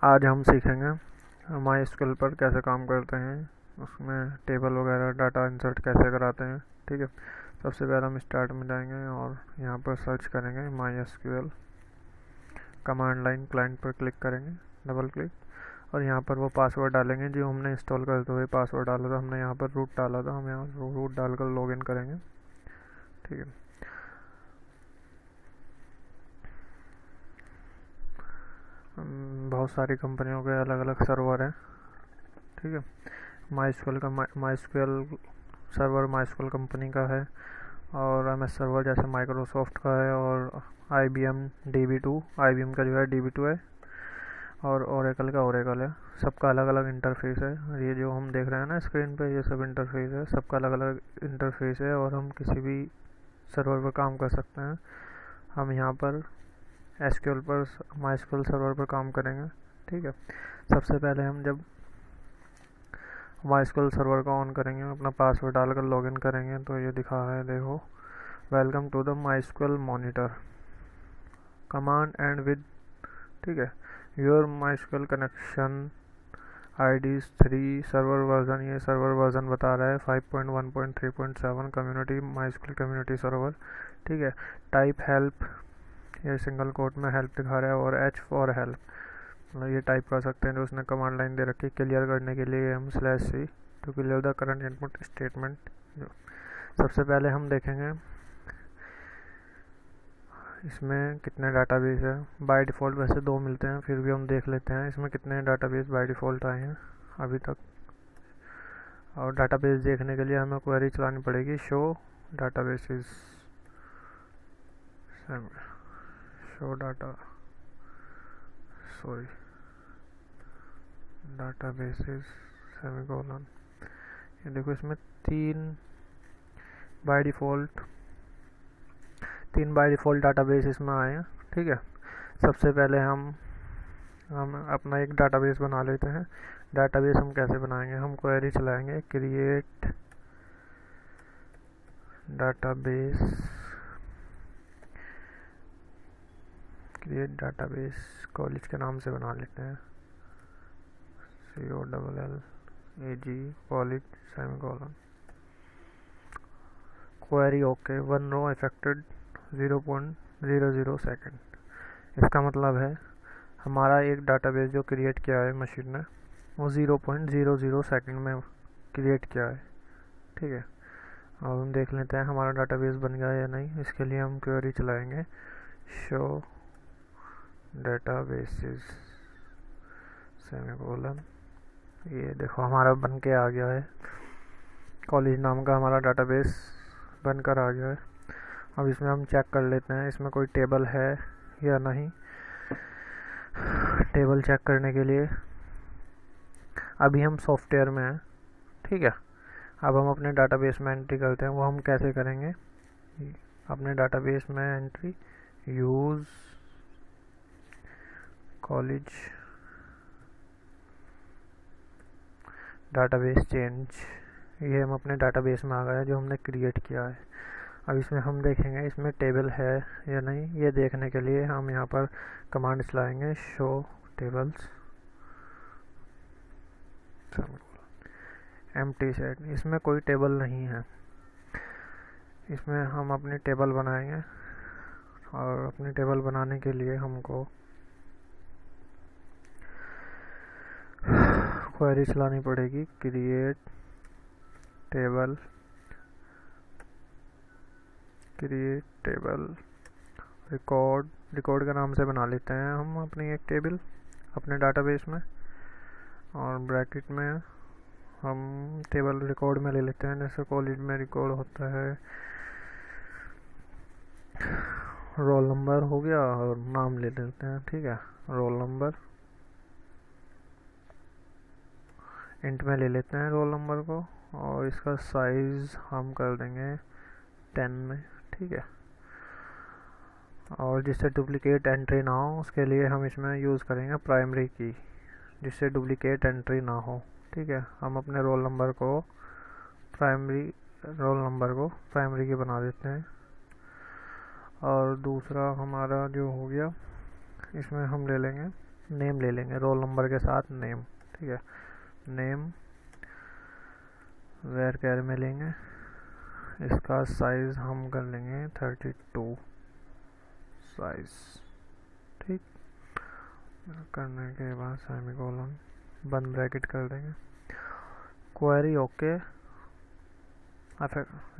आज हम सीखेंगे माई एसक्यूएल पर कैसे काम करते हैं, उसमें टेबल वगैरह डाटा इंसर्ट कैसे कराते हैं। ठीक है, सबसे पहले हम स्टार्ट में जाएंगे और यहाँ पर सर्च करेंगे my SQL, command line client पर क्लिक करेंगे, डबल क्लिक, और यहाँ पर वो पासवर्ड डालेंगे जो हमने इंस्टॉल करते हुए पासवर्ड डाला था। हमने यहाँ पर रूट डाला था, हम यहाँ रूट डालकर लॉगिन करेंगे। ठीक है, बहुत सारी कंपनियों के अलग अलग सर्वर हैं। ठीक है, my SQL server my company का है, और एम एस सर्वर जैसे माइक्रोसॉफ्ट का है, और IBM DB2, IBM का जो है DB2 है, और ओरेकल का ओरेकल है। सबका अलग अलग इंटरफेस है। ये जो हम देख रहे हैं ना स्क्रीन पे, ये सब इंटरफेस है, सबका अलग अलग इंटरफेस है, और हम किसी भी सर्वर पर काम कर सकते हैं। हम यहाँ पर एसक्यूएल पर माई एसक्यूएल सर्वर पर काम करेंगे। ठीक है, सबसे पहले हम जब माई एसक्यूएल सर्वर को ऑन करेंगे, अपना पासवर्ड डालकर लॉगिन करेंगे, तो ये दिखा है, देखो, welcome to the MySQL monitor command end with. ठीक है, your MySQL connection ID 3 server version, ये सर्वर वर्जन बता रहा है 5.1.3.7 community MySQL community server. ठीक है, टाइप हेल्प, ये सिंगल कोट में हेल्प दिखा रहा है, और H फॉर हेल्प, मतलब ये टाइप कर सकते हैं जो उसने कमांड लाइन दे रखी है। क्लियर करने के लिए हम /C to clear the current input statement. सबसे पहले हम देखेंगे इसमें कितने डाटाबेस है। बाय डिफ़ॉल्ट वैसे 2 मिलते हैं, फिर भी हम देख लेते हैं इसमें कितने डाटाबेस बाय डिफ़ॉल्ट आए हैं अभी तक। और डाटाबेस देखने के लिए हमें क्वेरी चलानी पड़ेगी, show databases, show databases semicolon. ये देखो, इसमें 3 बाय डिफ़ॉल्ट डाटाबेस इसमें आए हैं। ठीक है, सबसे पहले हम अपना एक डाटाबेस बना लेते हैं। डाटाबेस हम कैसे बनाएंगे, हम क्वेरी चलाएंगे, क्रिएट डाटाबेस कॉलेज के नाम से बना लेते हैं, COLLAG college semicolon. Query okay, 1 row affected 0.00 second. इसका मतलब है हमारा एक डाटाबेस जो क्रिएट किया है मशीन ने, वो 0.00 सेकेंड में क्रिएट किया है। ठीक है, अब हम देख लेते हैं हमारा डाटाबेस बन गया या नहीं। इसके लिए हम क्वेरी चलाएंगे, शो डाटाबेसेस सेमीकोलन। ये देखो, हमारा बन के आ गया है, कॉलेज नाम का हमारा डाटाबेस बनकर आ गया है। अब इसमें हम चेक कर लेते हैं इसमें कोई टेबल है या नहीं। टेबल चेक करने के लिए अभी हम सॉफ्टवेयर में हैं। ठीक है, अब हम अपने डाटाबेस में एंट्री करते हैं। वो हम कैसे करेंगे, अपने डाटाबेस में entry, use college database change, ये हम अपने डाटाबेस में आ गए जो हमने क्रिएट किया है। अब इसमें हम देखेंगे इसमें टेबल है या नहीं। ये देखने के लिए हम यहाँ पर कमांड चलाएंगे, शो टेबल्स एम्प्टी सेट। इसमें कोई टेबल नहीं है, इसमें हम अपनी टेबल बनाएंगे, और अपनी टेबल बनाने के लिए हमको क्वेरी चलानी पड़ेगी, क्रिएट टेबल रिकॉर्ड के नाम से बना लेते हैं हम अपनी एक टेबल अपने डाटाबेस में, और ब्रैकेट में हम टेबल रिकॉर्ड में ले लेते हैं। जैसे कॉलेज में रिकॉर्ड होता है, रोल नंबर हो गया, और नाम ले लेते हैं। ठीक है, रोल नंबर इंट में ले लेते हैं रोल नंबर को, और इसका साइज हम कर देंगे 10 में। ठीक है, और जिससे डुप्लीकेट एंट्री ना हो उसके लिए हम इसमें यूज़ करेंगे प्राइमरी की, जिससे डुप्लीकेट एंट्री ना हो। ठीक है, हम अपने रोल नंबर को प्राइमरी की बना देते हैं। और दूसरा हमारा जो हो गया, इसमें हम ले लेंगे नेम ले लेंगे, रोल नंबर के साथ नेम, ठीक है। नेम वेर कैर में लेंगे, इसका साइज हम कर लेंगे 32 साइज, ठीक। करने के बाद सेमीकोलन बंद ब्रैकेट कर देंगे, query okay,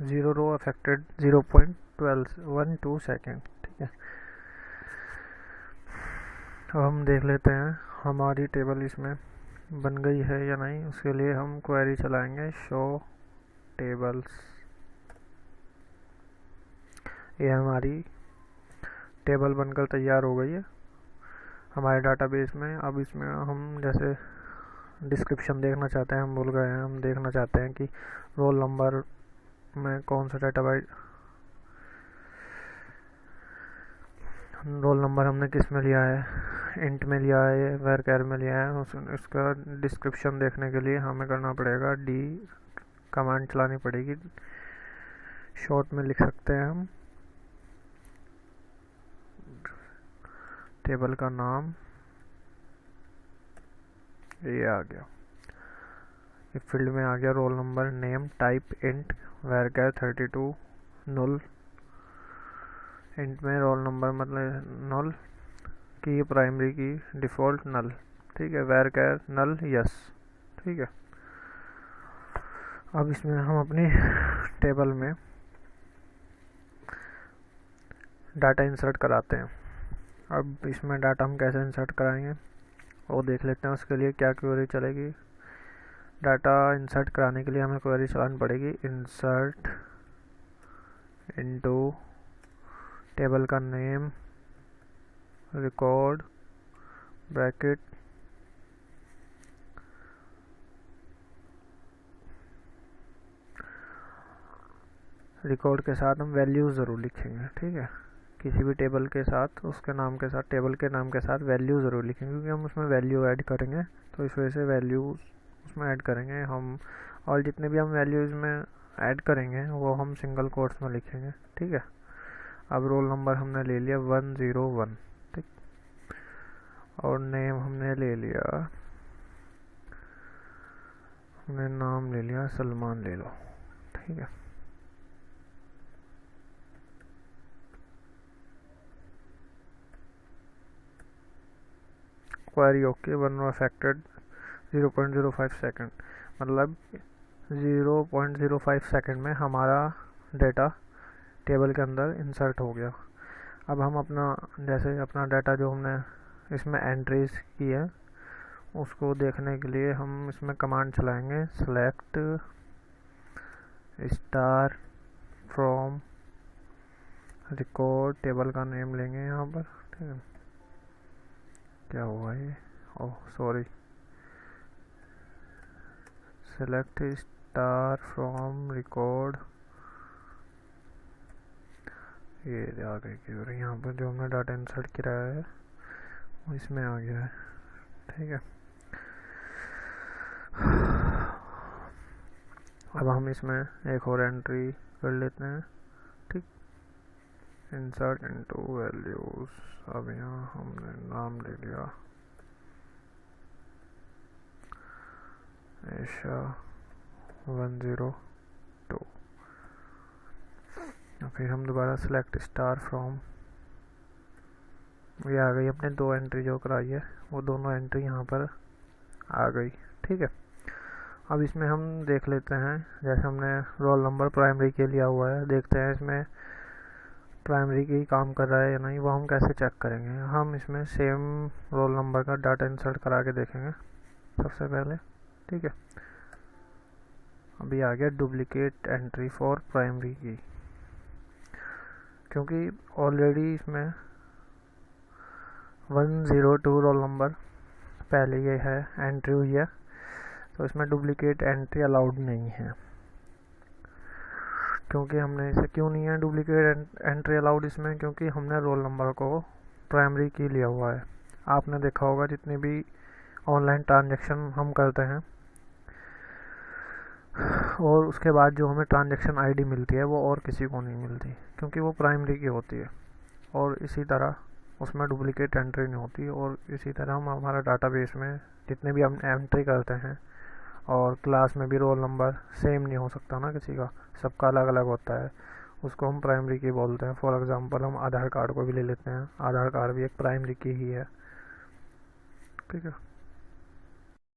0 row affected 0.12 second, ठीक है। अब हम देख लेते हैं हमारी टेबल इसमें बन गई है या नहीं। उसके लिए हम क्वेरी चलाएंगे शो टेबल्स, ये हमारी टेबल बनकर तैयार हो गई है हमारे डाटाबेस में। अब इसमें हम जैसे डिस्क्रिप्शन देखना चाहते हैं, हम भूल गए हैं, हम देखना चाहते हैं कि रोल नंबर में कौन सा रोल नंबर हमने किस में लिया है, इंट में लिया है, वेर कैर में लिया है। उसका डिस्क्रिप्शन देखने के लिए हमें करना पड़ेगा डी कमांड चलानी पड़ेगी, शॉर्ट में लिख सकते हैं हम टेबल का नाम, ये आ गया, ये फील्ड में आ गया roll number, name, type int, varchar 32 null, int में रोल नंबर मतलब null key primary key default null, ठीक है। वेर कैर null यस, ठीक है। अब इसमें हम अपनी टेबल में डाटा इंसर्ट कराते हैं। अब इसमें डाटा हम कैसे इंसर्ट कराएंगे वो देख लेते हैं। उसके लिए क्या क्वेरी चलेगी, डाटा इंसर्ट कराने के लिए हमें क्वेरी चलानी पड़ेगी इंसर्ट इनटू टेबल का नेम रिकॉर्ड ब्रैकेट रिकॉर्ड के साथ हम वैल्यूज़ ज़रूर लिखेंगे, ठीक है। किसी भी टेबल के साथ उसके नाम के साथ, टेबल के नाम के साथ वैल्यू ज़रूर लिखेंगे, क्योंकि हम उसमें वैल्यू ऐड करेंगे, तो इस वजह से वैल्यू उसमें ऐड करेंगे हम। और जितने भी हम वैल्यूज़ में ऐड करेंगे वो हम सिंगल कोट्स में लिखेंगे, ठीक है। अब रोल नंबर हमने ले लिया 101, ठीक, और नेम हमने ले लिया, हमने नाम ले लिया सलमान ले लो, ठीक है। Query okay, 1 row affected 0.05 second, मतलब 0.05 सेकेंड में हमारा डेटा टेबल के अंदर इंसर्ट हो गया। अब हम अपना जैसे अपना डाटा जो हमने इसमें एंट्रीज की है उसको देखने के लिए हम इसमें कमांड चलाएंगे select star from record, table का नेम लेंगे यहाँ पर, ठीक है। क्या हुआ ये, oh sorry, select star from record, ये आ गई क्यों, यहाँ पर जो हमने डाटा इंसर्ट किया है वो इसमें आ गया है, ठीक है। अब हम इसमें एक और एंट्री कर लेते हैं, ठीक, इंसर्ट इनटू वैल्यूज। अब यहाँ हमने नाम ले लिया ऐशा 102, फिर हम दोबारा सेलेक्ट स्टार फ्रॉम, ये आ गई अपने 2 एंट्री जो कराई है वो दोनों एंट्री यहाँ पर आ गई, ठीक है। अब इसमें हम देख लेते हैं, जैसे हमने रोल नंबर प्राइमरी के लिया हुआ है, देखते हैं इसमें प्राइमरी की काम कर रहा है या नहीं, वो हम कैसे चेक करेंगे। हम इसमें सेम रोल नंबर का डाटा इंसर्ट करा के देखेंगे सबसे पहले, ठीक है। अभी आ गया डुप्लीकेट एंट्री फॉर प्राइमरी की, क्योंकि ऑलरेडी इसमें 102 रोल नंबर पहले ये है एंट्री हुई है, तो इसमें डुप्लीकेट एंट्री अलाउड नहीं है। क्योंकि हमने इसे क्यों नहीं है डुप्लीकेट एंट्री अलाउड इसमें, क्योंकि हमने रोल नंबर को प्राइमरी की लिया हुआ है। आपने देखा होगा जितने भी ऑनलाइन ट्रांजैक्शन हम करते हैं और उसके बाद जो हमें ट्रांजैक्शन आईडी मिलती है वो और किसी को नहीं मिलती, क्योंकि वो प्राइमरी की होती है। और इसी तरह उसमें डुप्लीकेट एंट्री नहीं होती। और इसी तरह हम हमारा डाटाबेस में जितने भी हम एंट्री करते हैं, और क्लास में भी रोल नंबर सेम नहीं हो सकता ना किसी का, सबका अलग अलग होता है, उसको हम प्राइमरी की बोलते हैं। फॉर एग्जांपल हम आधार कार्ड को भी ले लेते हैं, आधार कार्ड भी एक प्राइमरी की ही है। ठीक है।